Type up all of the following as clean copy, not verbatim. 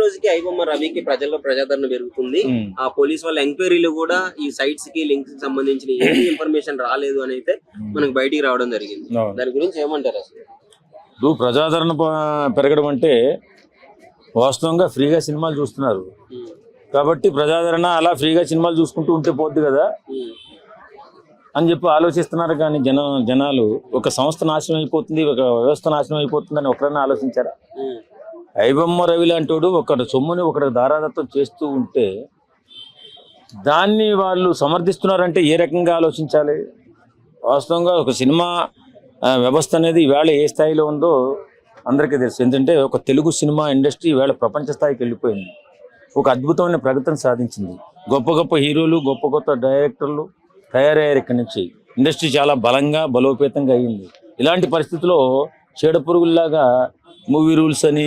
రోజుకి ఐబొమ్మ రవికి ప్రజల్లో ప్రజాదరణ పెరుగుతుంది. ఆ పోలీస్ వాళ్ళ ఎంక్వైరీలు కూడా ఈ సైట్స్ కి లింక్స్ కి సంబంధించిన ఏమి ఇన్ఫర్మేషన్ రాలేదు అని అయితే మనకు బయటికి రావడం జరిగింది. దాని గురించి ఏమంటారు అసలు? ఇప్పుడు ప్రజాదరణ పెరగడం అంటే వాస్తవంగా ఫ్రీగా సినిమాలు చూస్తున్నారు కాబట్టి ప్రజాదరణ అలా ఫ్రీగా సినిమాలు చూసుకుంటూ ఉంటే పోద్ది కదా అని చెప్పి ఆలోచిస్తున్నారు. కానీ జనాలు ఒక సంస్థ నాశనం అయిపోతుంది, ఒక వ్యవస్థ నాశనం అయిపోతుందని ఒకరైనా ఆలోచించారా? ఐబొమ్మ రవి లాంటి ఒకటి సొమ్ముని ఒకటి దారాదత్తం చేస్తూ ఉంటే దాన్ని వాళ్ళు సమర్థిస్తున్నారంటే ఏ రకంగా ఆలోచించాలి? వాస్తవంగా ఒక సినిమా వ్యవస్థ అనేది ఈవేళ ఏ స్థాయిలో ఉందో అందరికీ తెలుసు. ఎందుకంటే ఒక తెలుగు సినిమా ఇండస్ట్రీ ఈవేళ ప్రపంచ స్థాయికి వెళ్ళిపోయింది, ఒక అద్భుతమైన ప్రగతిని సాధించింది. గొప్ప గొప్ప హీరోలు, గొప్ప గొప్ప డైరెక్టర్లు తయారయ్యారు. ఇక్కడి నుంచి ఇండస్ట్రీ చాలా బలంగా బలోపేతంగా అయ్యింది. ఇలాంటి పరిస్థితుల్లో చీడపురుగుల్లాగా మూవీ రూల్స్ అని,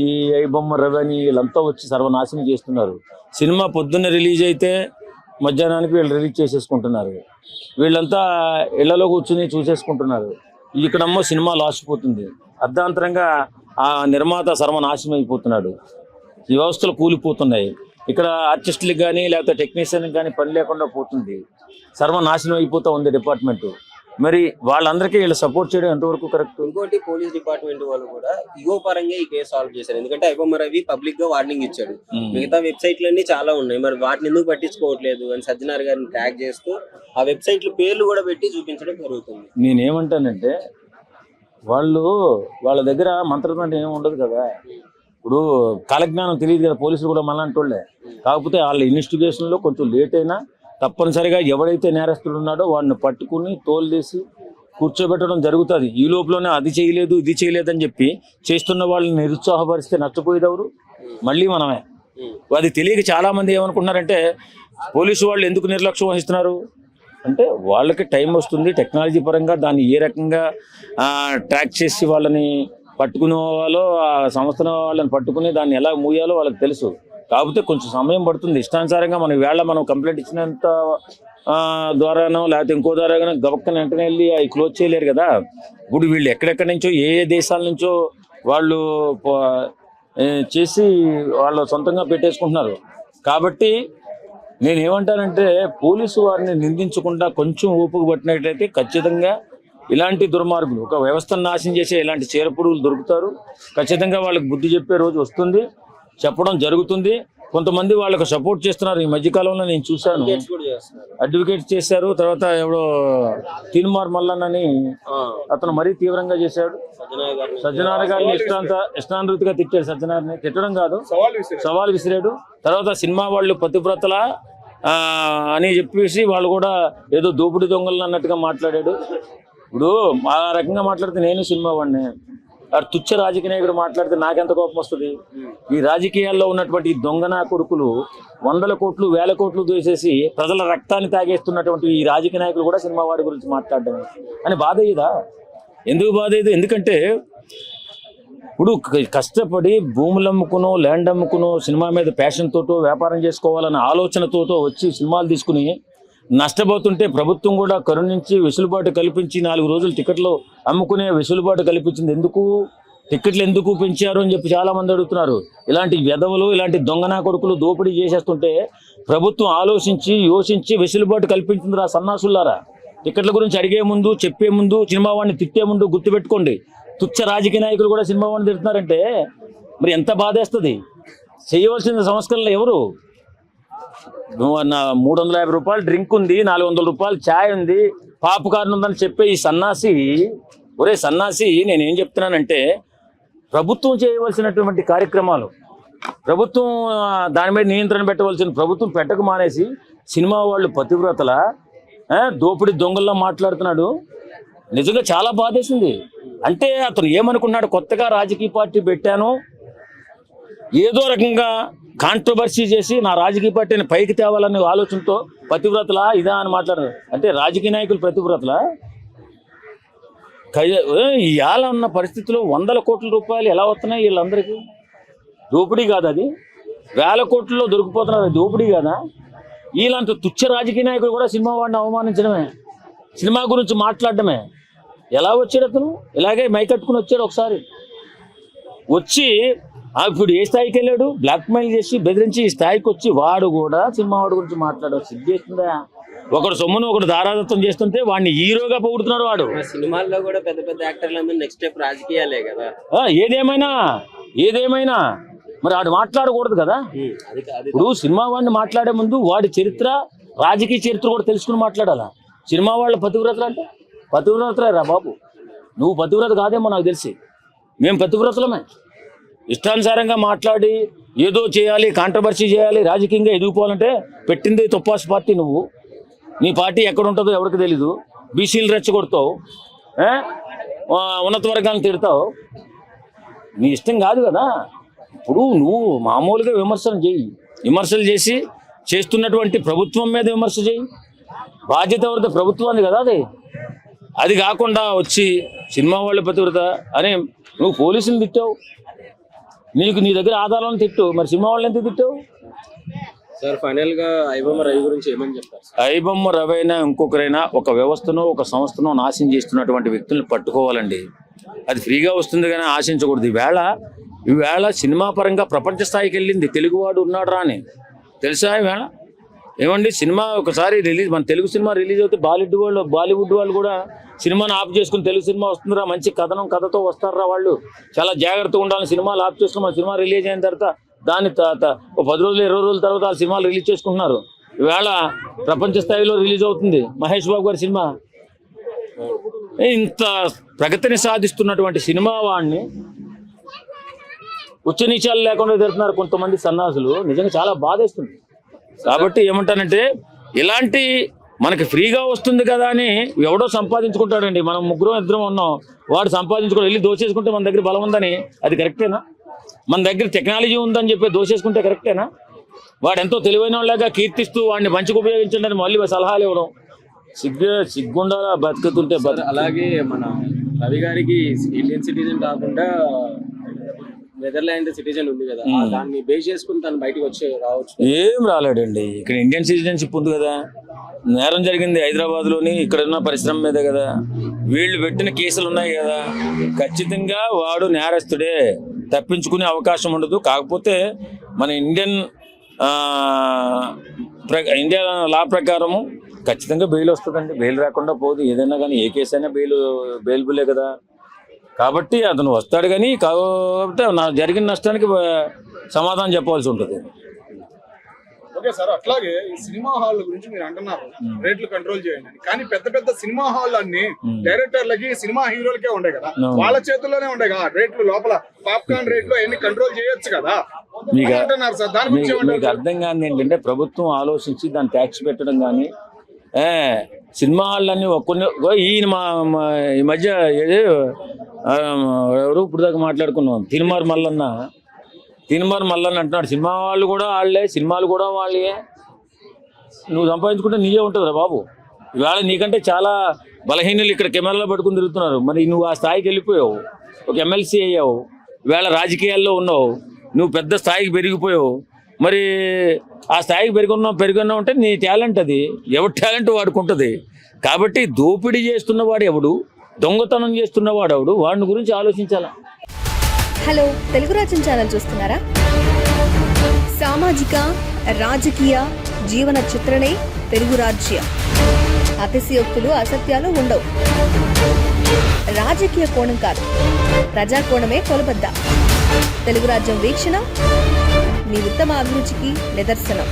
ఈ ఐబొమ్మ రవి అని వీళ్ళంతా వచ్చి సర్వనాశనం చేస్తున్నారు. సినిమా పొద్దున్న రిలీజ్ అయితే మధ్యాహ్నానికి వీళ్ళు రిలీజ్ చేసేసుకుంటున్నారు. వీళ్ళంతా ఇళ్లలో కూర్చుని చూసేసుకుంటున్నారు. ఇక్కడమ్మో సినిమా లాసిపోతుంది. అర్ధాంతరంగా ఆ నిర్మాత సర్వనాశనం అయిపోతున్నాడు. ఈ వ్యవస్థలు కూలిపోతున్నాయి. ఇక్కడ ఆర్టిస్టులకు కానీ లేకపోతే టెక్నీషియన్కి కానీ పని లేకుండా పోతుంది. సర్వనాశనం అయిపోతూ ఉంది డిపార్ట్మెంట్. మరి వాళ్ళందరికీ వీళ్ళు సపోర్ట్ చేయడం ఎంతవరకు కరెక్ట్? ఇంకోటి పోలీస్ డిపార్ట్మెంట్ వాళ్ళు కూడా ఇగో పరంగా ఈ కేసు సాల్వ్ చేశారు. ఎందుకంటే ఐబొమ్మ రవి పబ్లిక్ గా వార్నింగ్ ఇచ్చాడు. మిగతా వెబ్సైట్లన్నీ చాలా ఉన్నాయి, మరి వాటిని ఎందుకు పట్టించుకోవట్లేదు అని సజ్జనార్ గారిని ట్యాగ్ చేస్తూ ఆ వెబ్సైట్లు పేర్లు కూడా పెట్టి చూపించడం జరుగుతుంది. నేనేమంటానంటే వాళ్ళ దగ్గర మంత్రదండ ఏమి ఉండదు కదా. ఇప్పుడు కాలజ్ఞానం తెలియదు కదా, పోలీసులు కూడా మనలాంటి వాళ్ళే. కాకపోతే వాళ్ళ ఇన్వెస్టిగేషన్లో కొంచెం లేట్ అయినా తప్పనిసరిగా ఎవడైతే నేరస్తుడు ఉన్నాడో వాడిని పట్టుకుని తోలుదేసి కూర్చోబెట్టడం జరుగుతుంది. ఈ లోపలనే అది చేయలేదు ఇది చేయలేదు అని చెప్పి చేస్తున్న వాళ్ళని నిరుత్సాహపరిస్తే నష్టపోయేది ఎవరు? మళ్ళీ మనమే. అది తెలియక చాలామంది ఏమనుకుంటున్నారంటే పోలీసు వాళ్ళు ఎందుకు నిర్లక్ష్యం వహిస్తున్నారు అంటే వాళ్ళకి టైం వస్తుంది, టెక్నాలజీ పరంగా దాన్ని ఏ రకంగా ట్రాక్ చేసి వాళ్ళని పట్టుకునే ఆ సంస్థ వాళ్ళని పట్టుకుని దాన్ని ఎలా మూయాలో వాళ్ళకి తెలుసు. కాకపోతే కొంచెం సమయం పడుతుంది. ఇష్టానుసారంగా మనం కంప్లైంట్ ఇచ్చినంత ద్వారానో లేకపోతే ఇంకో ద్వారానో గబక్కన వెంటనే వెళ్ళి అవి క్లోజ్ చేయలేరు కదా. ఇప్పుడు వీళ్ళు ఎక్కడెక్కడి నుంచో ఏ దేశాల నుంచో వాళ్ళు చేసి వాళ్ళు సొంతంగా పెట్టేసుకుంటున్నారు. కాబట్టి నేనేమంటానంటే పోలీసు వారిని నిందించకుండా కొంచెం ఊపుకు పట్టినట్లయితే ఖచ్చితంగా ఇలాంటి దుర్మార్గులు, ఒక వ్యవస్థను నాశనం చేసే ఇలాంటి చీరపురుగులు దొరుకుతారు. ఖచ్చితంగా వాళ్ళకి బుద్ధి చెప్పే రోజు వస్తుంది, చెప్పడం జరుగుతుంది. కొంతమంది వాళ్ళకు సపోర్ట్ చేస్తున్నారు. ఈ మధ్యకాలంలో నేను చూశాను, అడ్వకేట్స్ చేశారు. తర్వాత ఎవడో తీన్మార్ మల్లన్నని అతను మరీ తీవ్రంగా చేశాడు. సజ్జనార్ గారిని ఇష్టానురీతిగా తిట్టాడు. సజ్జనార్ని తిట్టడం కాదు, సవాల్ విసిరాడు. తర్వాత సినిమా వాళ్ళు పతివ్రతల అని చెప్పేసి వాళ్ళు కూడా ఏదో దోపిడీ దొంగలు అన్నట్టుగా మాట్లాడాడు. ఇప్పుడు ఆ రకంగా మాట్లాడితే నేను సినిమా వాడిని, తుచ్చ రాజకీయ నాయకుడు మాట్లాడితే నాకెంత కోపం వస్తుంది? ఈ రాజకీయాల్లో ఉన్నటువంటి దొంగనా కొడుకులు 100 కోట్లు 1000 కోట్లు దోసేసి ప్రజల రక్తాన్ని తాగేస్తున్నటువంటి ఈ రాజకీయ నాయకులు కూడా సినిమా వాడి గురించి మాట్లాడడం అని బాధ అయ్యేదా? ఎందుకు బాధ అయ్యేది? ఎందుకంటే ఇప్పుడు కష్టపడి భూములు అమ్ముకునో ల్యాండ్ అమ్ముకునో సినిమా మీద ప్యాషన్ తోటో వ్యాపారం చేసుకోవాలన్న ఆలోచనతోటో వచ్చి సినిమాలు తీసుకుని నష్టపోతుంటే ప్రభుత్వం కూడా కరుణించి వెసులుబాటు కల్పించి 4 రోజులు టికెట్లు అమ్ముకునే వెసులుబాటు కల్పించింది. ఎందుకు టికెట్లు ఎందుకు పెంచారు అని చెప్పి చాలామంది అడుగుతున్నారు. ఇలాంటి వెధవలు, ఇలాంటి దొంగనా కొడుకులు దోపిడీ చేసేస్తుంటే ప్రభుత్వం ఆలోచించి యోచించి వెసులుబాటు కల్పించింది. రా సన్నాసులారా, టికెట్ల గురించి అడిగే ముందు, చెప్పే ముందు, సినిమా వాడిని తిట్టే ముందు గుర్తుపెట్టుకోండి. తుచ్చ రాజకీయ నాయకులు కూడా సినిమా వాడిని తిడుతున్నారంటే మరి ఎంత బాధేస్తుంది? చేయవలసిన సంస్కరణలు ఎవరు? 350 రూపాయలు డ్రింక్ ఉంది, 400 రూపాయలు ఛాయ్ ఉంది, పాప్కార్న్ ఉందని చెప్పే ఈ సన్నాసి, ఒరే సన్నాసి, నేనేం చెప్తున్నానంటే ప్రభుత్వం చేయవలసినటువంటి కార్యక్రమాలు, ప్రభుత్వం దాని మీద నియంత్రణ పెట్టవలసిన ప్రభుత్వం పెట్టక మానేసి సినిమా వాళ్ళు పతివ్రతల దోపిడీ దొంగల్లో మాట్లాడుతున్నాడు. నిజంగా చాలా బాధేసింది. అంటే అతను ఏమనుకున్నాడు, కొత్తగా రాజకీయ పార్టీ పెట్టాను, ఏదో రకంగా కాంట్రవర్సీ చేసి నా రాజకీయ పార్టీని పైకి తేవాలనే ఆలోచనతో పతివ్రతలా ఇదా అని మాట్లాడారు. అంటే రాజకీయ నాయకులు పతివ్రతలా? ఇవాళ ఉన్న పరిస్థితుల్లో 100 కోట్ల రూపాయలు ఎలా వస్తున్నాయి వీళ్ళందరికీ? దోపిడీ కాదు అది? 1000 కోట్లలో దొరికిపోతున్నారు, దోపిడీ కాదా? వీళ్ళంత తుచ్చ రాజకీయ నాయకులు కూడా సినిమా వాడిని అవమానించడమే, సినిమా గురించి మాట్లాడడమే. ఎలా వచ్చాడు అతను? ఇలాగే మైకట్టుకుని వచ్చాడు. ఒకసారి వచ్చి ఇప్పుడు ఏ స్థాయికి వెళ్ళాడు? బ్లాక్మెయిల్ చేసి బెదిరించి ఈ స్థాయికి వచ్చి వాడు కూడా సినిమా వాడి గురించి మాట్లాడాడు. సిగ్గేస్తుందా? ఒకడు సొమ్మును ఒకడు దారాదత్తం చేస్తుంటే వాడిని హీరోగా పొగుడుతున్నాడు వాడు. సినిమాల్లో కూడా పెద్ద పెద్ద యాక్టర్లందరూ నెక్స్ట్ స్టెప్ రాజకీయాలే కదా. ఏదేమైనా మరి వాడు మాట్లాడకూడదు కదా. ఇప్పుడు సినిమా వాడిని మాట్లాడే ముందు వాడి చరిత్ర, రాజకీయ చరిత్ర కూడా తెలుసుకుని మాట్లాడాలా. సినిమా వాళ్ళ పతివ్రతలు అంటే పతివ్రతలే రా బాబు. నువ్వు పతివ్రత కాదేమో నాకు తెలిసి. మేము పతివ్రతలమే. ఇష్టానుసారంగా మాట్లాడి ఏదో చేయాలి, కాంట్రవర్సీ చేయాలి, రాజకీయంగా ఎదిగిపోవాలంటే పెట్టింది తొప్పాసి పార్టీ. నువ్వు నీ పార్టీ ఎక్కడ ఉంటుందో ఎవరికి తెలీదు. బీసీలు రెచ్చగొడతావు, ఉన్నత వర్గాలను తిడతావు. నీ ఇష్టం కాదు కదా. ఇప్పుడు నువ్వు మామూలుగా విమర్శలు చేసి చేస్తున్నటువంటి ప్రభుత్వం మీద విమర్శ చేయి. బాధ్యత ఎవరితో? ప్రభుత్వాన్ని కదా. అది కాకుండా వచ్చి సినిమా వాళ్ళ పతివ్రత అని నువ్వు పోలీసులు తిట్టావు. నీ దగ్గర ఆధారాలను తిట్టు, మరి సినిమా వాళ్ళు ఎంత తిట్టావు? సార్ ఫైనల్ గా ఐబొమ్మ రవి గురించి ఏమని చెప్తారు? ఐబొమ్మ రవి అయినా ఇంకొకరైనా ఒక వ్యవస్థనో ఒక సంస్థనో నాశనం చేస్తున్నటువంటి వ్యక్తులను పట్టుకోవాలండి. అది ఫ్రీగా వస్తుంది కానీ ఆశించకూడదు. ఈవేళ సినిమా పరంగా ప్రపంచ స్థాయికి వెళ్ళింది. తెలుగువాడు ఉన్నాడు రా అని తెలుసా? ఈవేళ ఏమండి సినిమా ఒకసారి రిలీజ్, మన తెలుగు సినిమా రిలీజ్ అవుతే బాలీవుడ్ వాళ్ళు కూడా సినిమాని ఆఫ్ చేసుకుని తెలుగు సినిమా వస్తుందిరా, మంచి కథతో వస్తారా వాళ్ళు, చాలా జాగ్రత్తగా ఉండాలని సినిమాలు ఆఫ్ చేసుకుని మన సినిమా రిలీజ్ అయిన తర్వాత దాన్ని 10 రోజులు 20 రోజుల తర్వాత ఆ సినిమాలు రిలీజ్ చేసుకుంటున్నారు. ఈవేళ ప్రపంచ స్థాయిలో రిలీజ్ అవుతుంది మహేష్ బాబు గారి సినిమా. ఇంత ప్రగతిని సాధిస్తున్నటువంటి సినిమా వాడిని ఉచ్చనీచాలు లేకుండా తిడుతున్నారు కొంతమంది సన్నాసులు. నిజంగా చాలా బాధేస్తుంది. కాబట్టి ఏమంటానంటే ఇలాంటి మనకి ఫ్రీగా వస్తుంది కదా అని ఎవడో సంపాదించుకుంటాడండి. మనం 3-2 ఉన్నాం, వాడు సంపాదించుకొని వెళ్ళి దోచేసుకుంటే మన దగ్గర బలం ఉందని అది కరెక్టేనా? మన దగ్గర టెక్నాలజీ ఉందని చెప్పి దోచేసుకుంటే కరెక్టేనా? వాడు ఎంతో తెలివైన వాళ్ళగా కీర్తిస్తూ వాడిని మంచిగా ఉపయోగించండి అని మళ్ళీ సలహాలు ఇవ్వడం సిగ్గుండాలా బతుకుతుంటే. అలాగే మన రవి గారికి ఇండియన్ సిటిజన్ కాకుండా నెదర్లాండ్ సిటిజన్ ఉంది కదా, దాన్ని బేస్ చేసుకుని తను బయటకు రావచ్చు. ఏం రాలేడండి. ఇక్కడ ఇండియన్ సిటిజన్షిప్ ఉంది కదా. నేరం జరిగింది హైదరాబాద్లోని, ఇక్కడ ఉన్న పరిశ్రమ మీద కదా. వీళ్ళు పెట్టిన కేసులు ఉన్నాయి కదా. ఖచ్చితంగా వాడు నేరస్తుడే, తప్పించుకునే అవకాశం ఉండదు. కాకపోతే మన ఇండియన్ లా ప్రకారము ఖచ్చితంగా బెయిల్ వస్తుందండి. బెయిల్ రాకుండా పోదు. ఏదైనా కానీ ఏ కేసు అయినా బెయిల్బులే కదా. కాబట్టి అతను వస్తాడు. కానీ కాకపోతే జరిగిన నష్టానికి సమాధానం చెప్పాల్సి ఉంటుంది. ఓకే సార్, అట్లాగే ఈ సినిమా హాల్ గురించి మీరు అంటున్నారు రేట్లు కంట్రోల్ చేయండి, కానీ పెద్ద పెద్ద సినిమా హాల్ అన్ని డైరెక్టర్లకి సినిమా హీరోలకే ఉండే కదా, వాళ్ళ చేతుల్లోనే ఉండే కదా రేట్లు. లోపల పాప్కార్న్ రేట్లు అవన్నీ కంట్రోల్ చేయొచ్చు కదా అంటున్నారు సార్. దాని గురించి మీకు అర్థం కాదు ఏంటంటే ప్రభుత్వం ఆలోచించి దాన్ని ట్యాక్స్ పెట్టడం కానీ సినిమా హాల్ అన్ని ఈయన ఈ మధ్య ఎవరు ఇప్పుడు దాకా మాట్లాడుకున్నాం తిరుమల మల్లన్న అంటున్నాడు. సినిమా వాళ్ళు కూడా వాళ్ళే, సినిమాలు కూడా వాళ్ళే. నువ్వు సంపాదించుకుంటే నీయే ఉంటుందిరా బాబు. ఇవాళ నీకంటే చాలా బలహీనులు ఇక్కడ కెమెరాలో పట్టుకుని తిరుగుతున్నారు. మరి నువ్వు ఆ స్థాయికి వెళ్ళిపోయావు, ఒక ఎమ్మెల్సీ అయ్యావు, ఇవాళ రాజకీయాల్లో ఉన్నావు, నువ్వు పెద్ద స్థాయికి పెరిగిపోయావు. మరి ఆ స్థాయికి పెరుగున్నావు అంటే నీ టాలెంట్ అది. ఎవరి టాలెంట్ వాడుకుంటుంది. కాబట్టి దోపిడీ చేస్తున్నవాడు ఎవడు, దొంగతనం చేస్తున్నవాడు ఎవడు, వాడిని గురించి ఆలోచించాలా. హలో, తెలుగు రాజ్యం ఛానల్ చూస్తున్నారా? సామాజిక రాజకీయ జీవన చిత్రణే తెలుగు రాజ్యం. అతిశయోక్తులు అసత్యాలు ఉండవు. రాజకీయ కోణం కాదు, ప్రజా కోణమే కొలబద్ద. తెలుగు రాజ్యం వీక్షణ మీ ఉత్తమ అభిరుచికి నిదర్శనం.